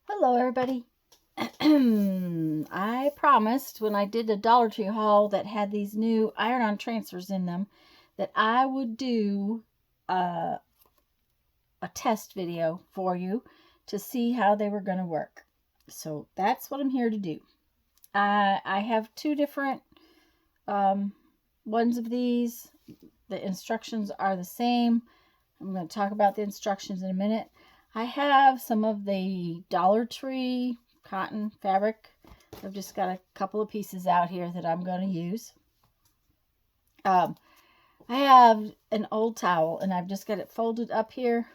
Hello everybody. I promised when I did a Dollar Tree haul that had these new iron-on transfers in them that I would do a test video for you to see how they were going to work. So that's what I'm here to do. I have two different ones of these. The instructions are the same. I'm going to talk about the instructions in a minute. I have some of the Dollar Tree cotton fabric. I've just got a couple of pieces out here that I'm going to use. I have an old towel and I've just got it folded up here,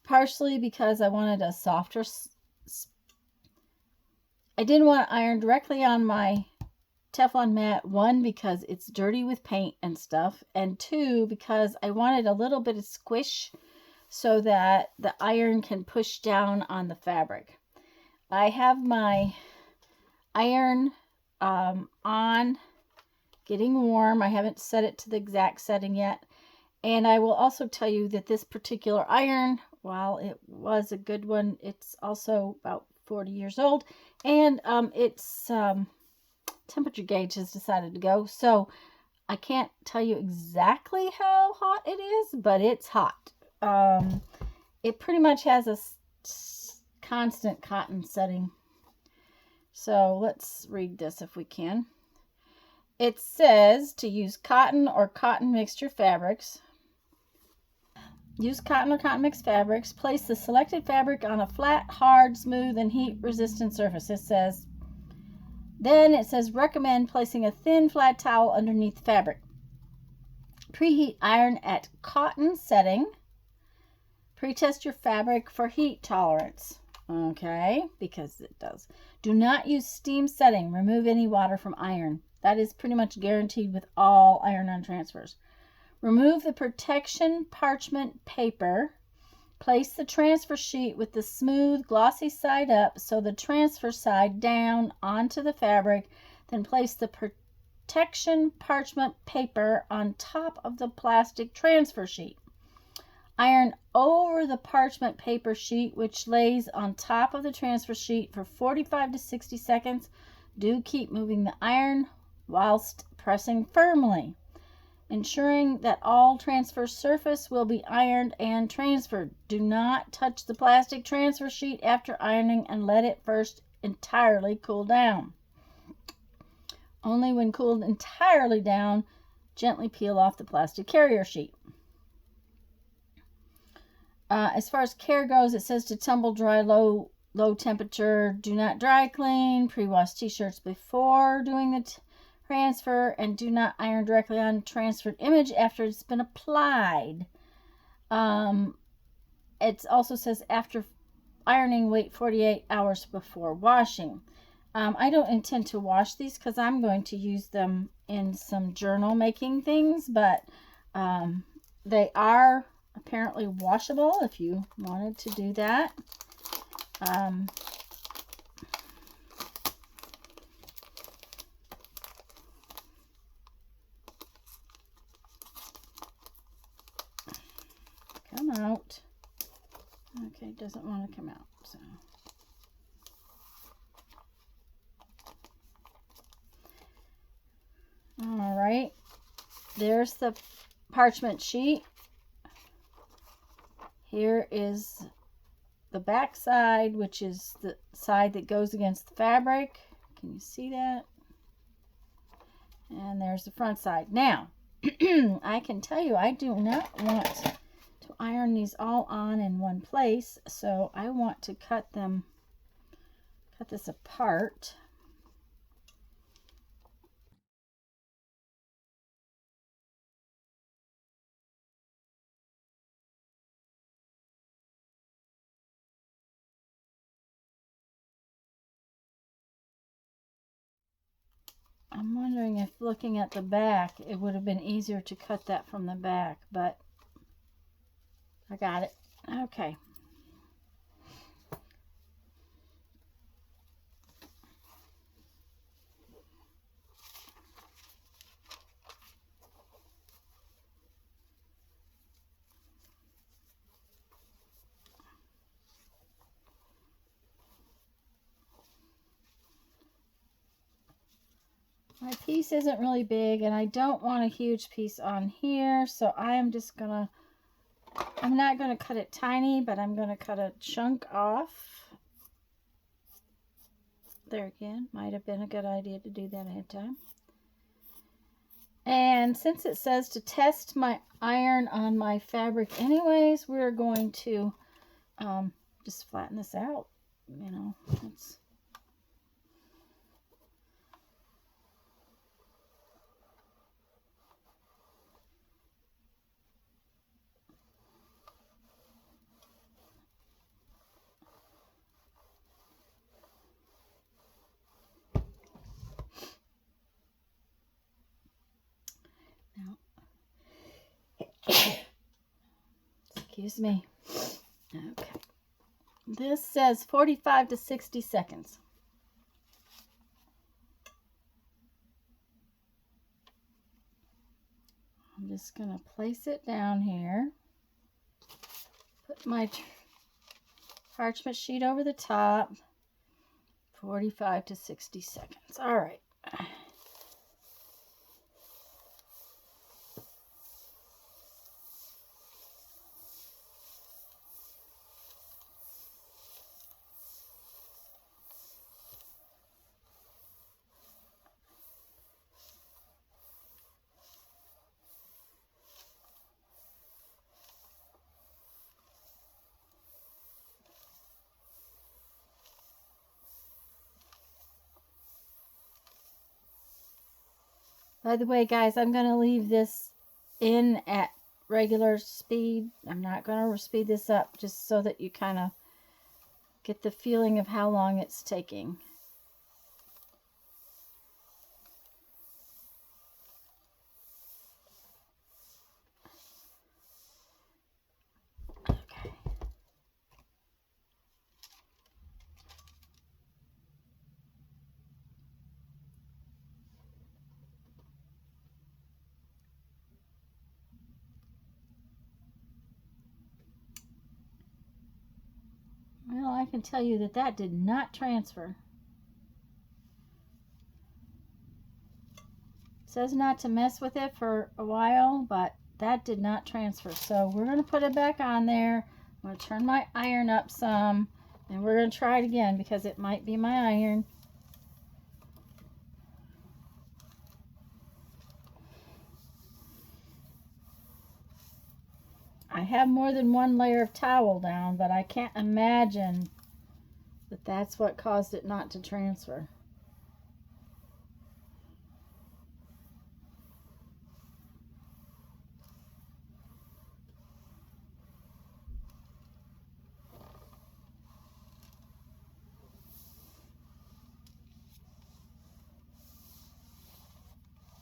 partially because I wanted a softer. I didn't want to iron directly on my Teflon mat, one, because it's dirty with paint and stuff, and two, because I wanted a little bit of squish so that the iron can push down on the fabric. I have my iron on, getting warm. I haven't set it to the exact setting yet. And I will also tell you that this particular iron, while it was a good one, it's also about 40 years old. And its temperature gauge has decided to go. So I can't tell you exactly how hot it is, but it's hot. It pretty much has a constant cotton setting. So let's read this if we can. It says to use cotton or cotton mixture fabrics. Use cotton or cotton mixed fabrics. Place the selected fabric on a flat, hard, smooth, and heat-resistant surface. It says recommend placing a thin, flat towel underneath the fabric. Preheat iron at cotton setting. Pretest your fabric for heat tolerance. Okay, because it does. Do not use steam setting. Remove any water from iron. That is pretty much guaranteed with all iron-on transfers. Remove the protection parchment paper. Place the transfer sheet with the smooth, glossy side up, so the transfer side down onto the fabric. Then place the protection parchment paper on top of the plastic transfer sheet. Iron over the parchment paper sheet, which lays on top of the transfer sheet, for 45 to 60 seconds. Do keep moving the iron whilst pressing firmly, ensuring that all transfer surface will be ironed and transferred. Do not touch the plastic transfer sheet after ironing and let it first entirely cool down. Only when cooled entirely down, gently peel off the plastic carrier sheet. As far as care goes, it says to tumble dry, low temperature. Do not dry clean. Pre-wash t-shirts before doing the transfer, and do not iron directly on transferred image after it's been applied. It also says after ironing, wait 48 hours before washing. I don't intend to wash these because I'm going to use them in some journal making things, but they are apparently washable if you wanted to do that. Come out. Okay, it doesn't want to come out, so. All right, there's the parchment sheet. Here is the back side, which is the side that goes against the fabric. Can you see that? And there's the front side. Now, I can tell you I do not want to iron these all on in one place, so I want to cut this apart. I'm wondering if looking at the back, it would have been easier to cut that from the back, but I got it. Okay. My piece isn't really big, and I don't want a huge piece on here, so I am just gonna, I'm not gonna cut it tiny, but I'm gonna cut a chunk off. There again, might have been a good idea to do that ahead of time. And since it says to test my iron on my fabric anyways, we're going to just flatten this out. You know, it's now. Excuse me. Okay. This says 45 to 60 seconds. I'm just going to place it down here. Put my parchment sheet over the top. 45 to 60 seconds. All right. By the way, guys, I'm going to leave this in at regular speed. I'm not going to speed this up, just so that you kind of get the feeling of how long it's taking. Okay. Well, I can tell you that that did not transfer. It says not to mess with it for a while, but that did not transfer. So we're going to put it back on there. I'm going to turn my iron up some, and we're going to try it again because it might be my iron. I have more than one layer of towel down, but I can't imagine that that's what caused it not to transfer.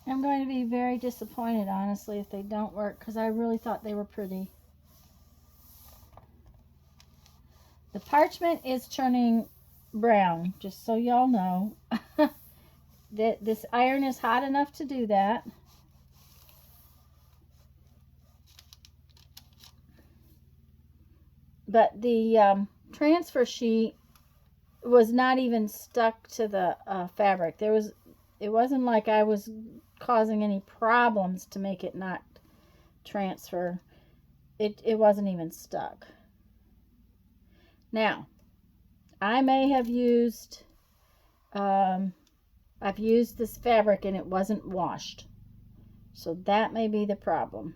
I'm going to be very disappointed, honestly, if they don't work, because I really thought they were pretty. The parchment is turning brown, just so y'all know. This iron is hot enough to do that. But the transfer sheet was not even stuck to the fabric. It wasn't like I was causing any problems to make it not transfer. It wasn't even stuck. Now, I may have used, I've used this fabric and it wasn't washed. So that may be the problem.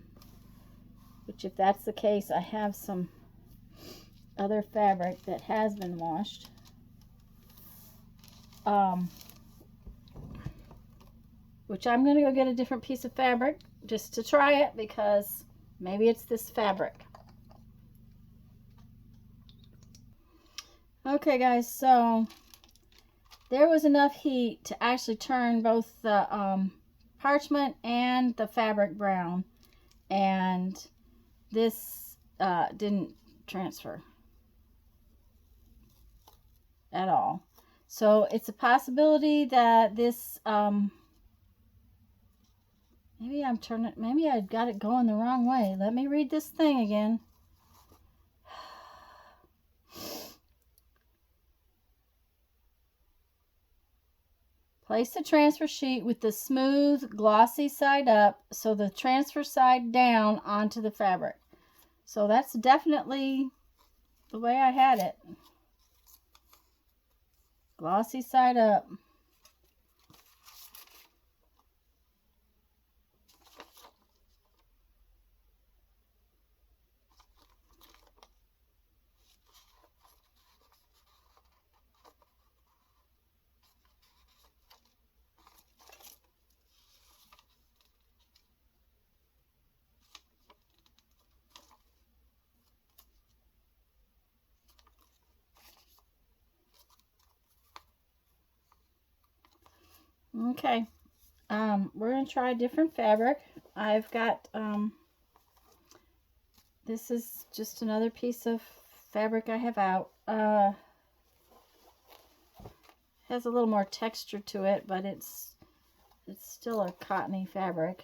Which, if that's the case, I have some other fabric that has been washed. Which I'm going to go get a different piece of fabric just to try it, because maybe it's this fabric. Okay, guys, so there was enough heat to actually turn both the parchment and the fabric brown, and this didn't transfer at all. So it's a possibility that this maybe I got it going the wrong way. Let me read this thing again. Place the transfer sheet with the smooth, glossy side up, so the transfer side down onto the fabric. So that's definitely the way I had it. Glossy side up. Okay, we're going to try a different fabric. I've got, this is just another piece of fabric I have out. Has a little more texture to it, but it's still a cottony fabric.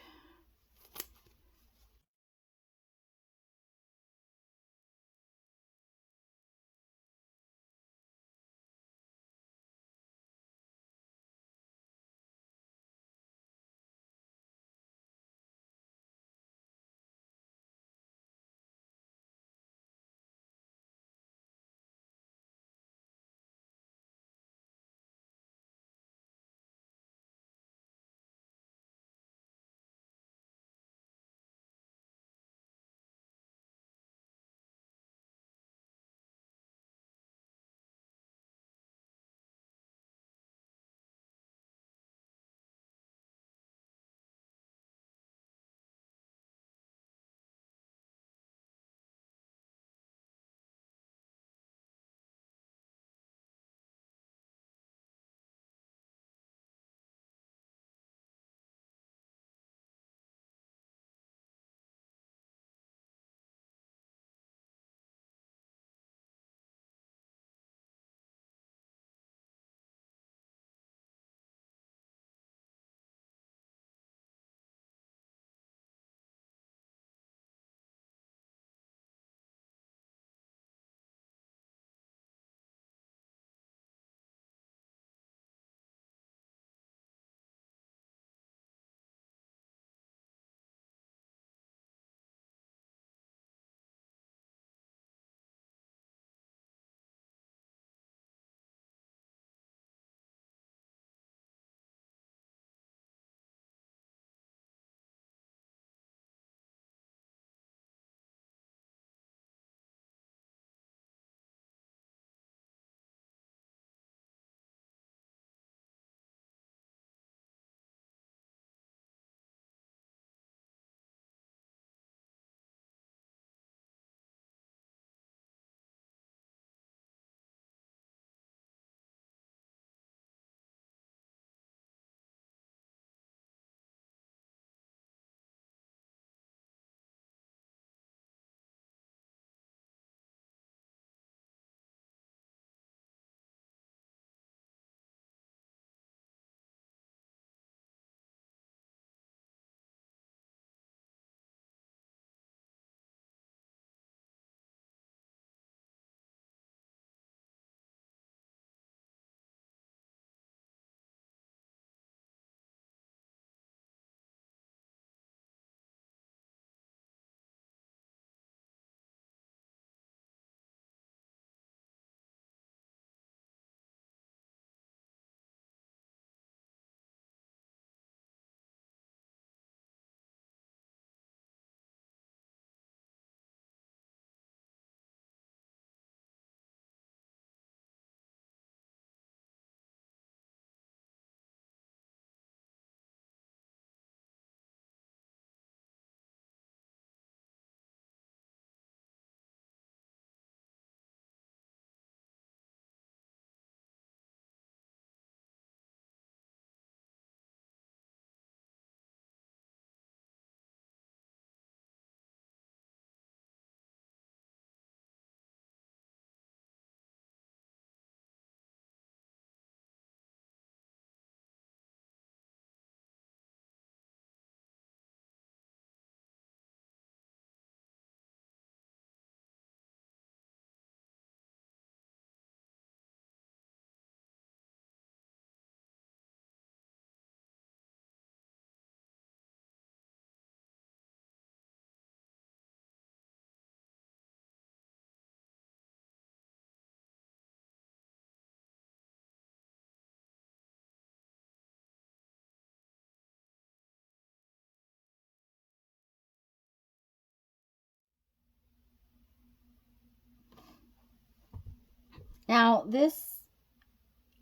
Now, this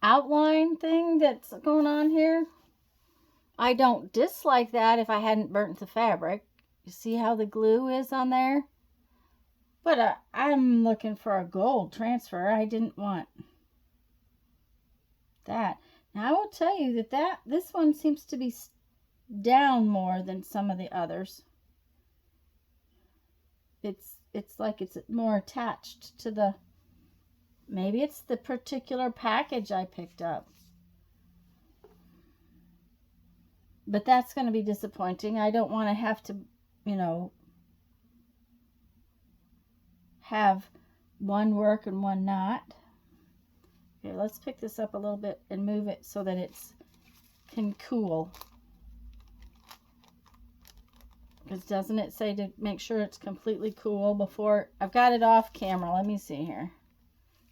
outline thing that's going on here, I don't dislike that if I hadn't burnt the fabric. You see how the glue is on there? But I'm looking for a gold transfer. I didn't want that. Now, I will tell you that this one seems to be down more than some of the others. It's like it's more attached to the, maybe it's the particular package I picked up. But that's going to be disappointing. I don't want to have to, you know, have one work and one not. Okay, let's pick this up a little bit and move it so that it's can cool. Because doesn't it say to make sure it's completely cool before? I've got it off camera. Let me see here.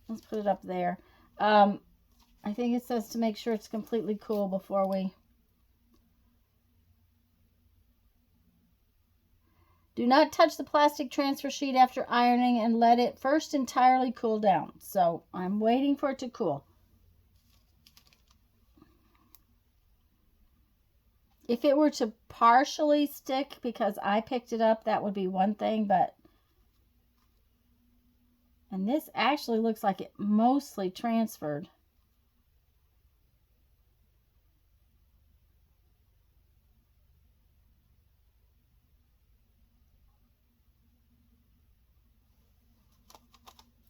Let's put it up there. I think it says to make sure it's completely cool before we... Do not touch the plastic transfer sheet after ironing and let it first entirely cool down. So I'm waiting for it to cool. If it were to partially stick because I picked it up, that would be one thing, but... And this actually looks like it mostly transferred.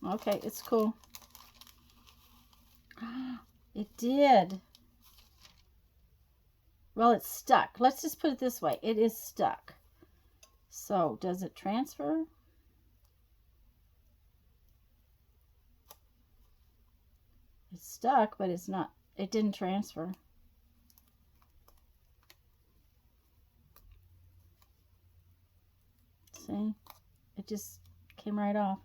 Okay, it's cool. It did. Well, it's stuck. Let's just put it this way. It is stuck. So, does it transfer? It's stuck, but it's not. It didn't transfer. See? It just came right off.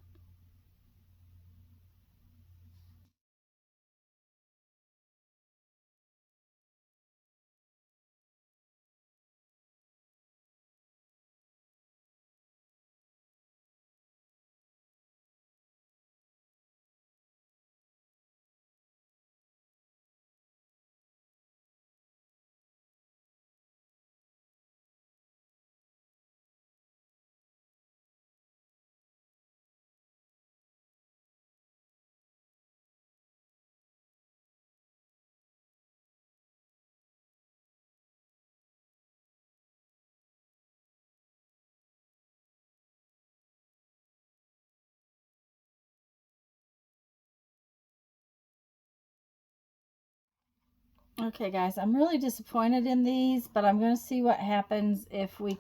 Okay, guys, I'm really disappointed in these, but I'm going to see what happens if we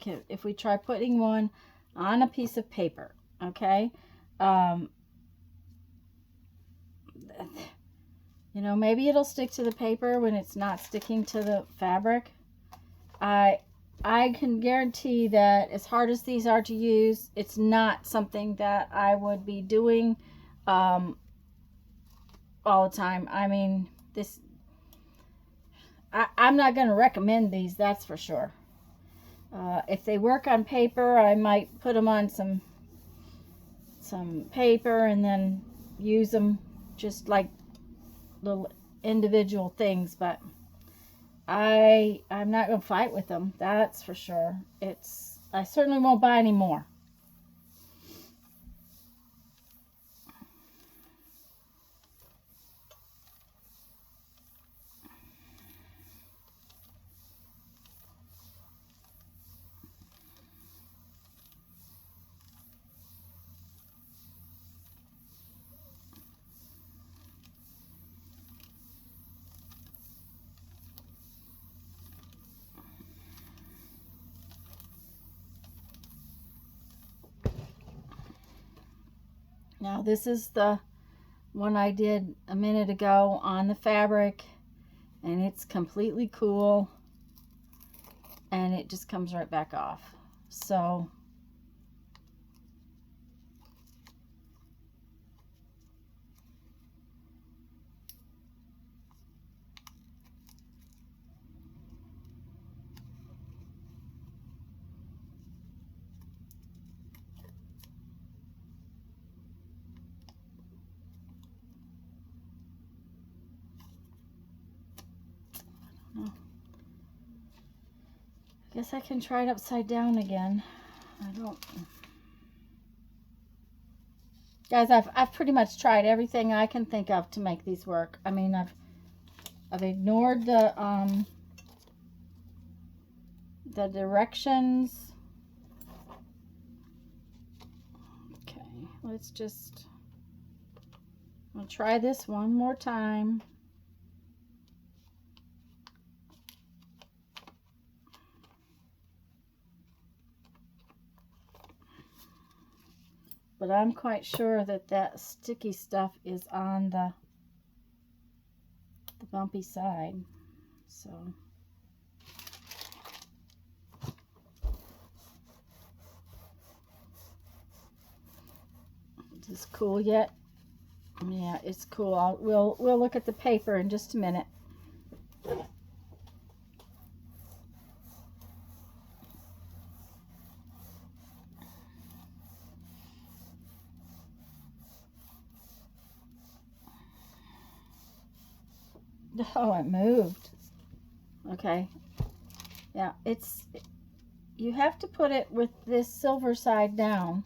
try putting one on a piece of paper. Okay, you know, maybe it'll stick to the paper when it's not sticking to the fabric. I can guarantee that as hard as these are to use, it's not something that I would be doing all the time. I mean, this. I'm not going to recommend these, that's for sure. If they work on paper, I might put them on some paper and then use them just like little individual things. But I'm not going to fight with them, that's for sure. I certainly won't buy any more. Now this is the one I did a minute ago on the fabric, and it's completely cool, and it just comes right back off. So I guess I can try it upside down again. Guys, I've pretty much tried everything I can think of to make these work. I mean, I've ignored the directions. Okay, I'll try this one more time. But I'm quite sure that sticky stuff is on the bumpy side. So is this cool yet? Yeah, it's cool. We'll look at the paper in just a minute. Oh, it moved. Okay. Yeah, you have to put it with this silver side down,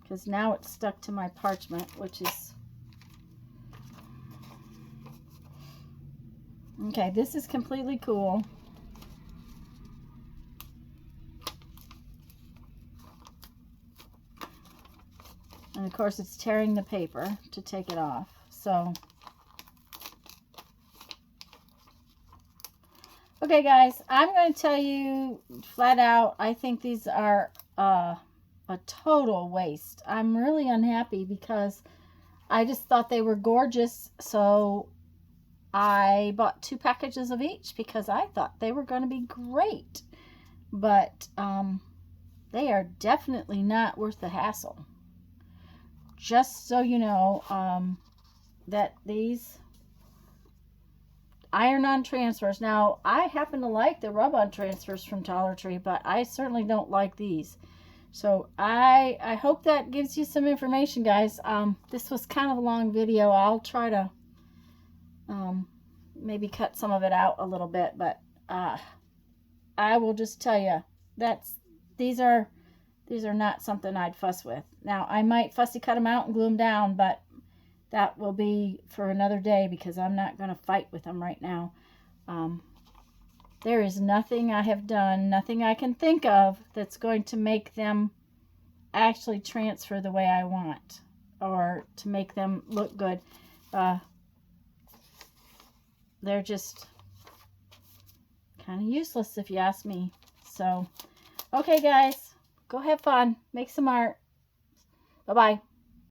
because now it's stuck to my parchment, which is... Okay, this is completely cool. And of course it's tearing the paper to take it off. So... Okay, guys, I'm going to tell you flat out, I think these are a total waste. I'm really unhappy because I just thought they were gorgeous, so I bought 2 packages of each because I thought they were going to be great. But they are definitely not worth the hassle. Just so you know, that these... iron-on transfers. Now, I happen to like the rub-on transfers from Dollar Tree, but I certainly don't like these. So I hope that gives you some information, guys. This was kind of a long video. I'll try to maybe cut some of it out a little bit, but I will just tell you these are not something I'd fuss with. Now, I might fussy cut them out and glue them down, but that will be for another day because I'm not going to fight with them right now. There is nothing I have done, nothing I can think of that's going to make them actually transfer the way I want or to make them look good. They're just kind of useless if you ask me. So, okay guys, go have fun. Make some art. Bye-bye.